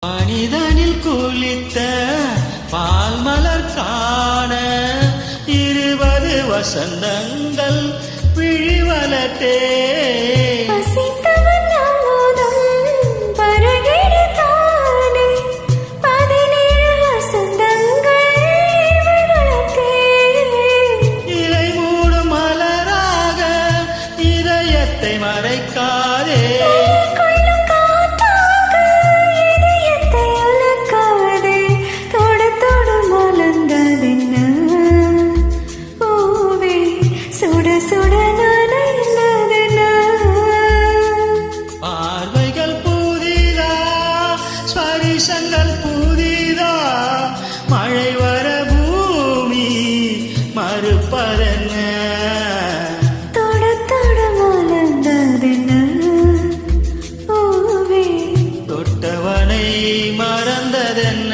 மனிதனில் குளித்த பால் மலர் காண 20 வசந்தங்கள் விழிவலத்தே இலை மூடும் மலராக இதயத்தை மறைக்காதே பார்வைகள் புதிதா ஸ்பரிசங்கள் புதிதா மழை வர பூமி மறுப்பதென்ன தொட்டவனை மறந்ததென்ன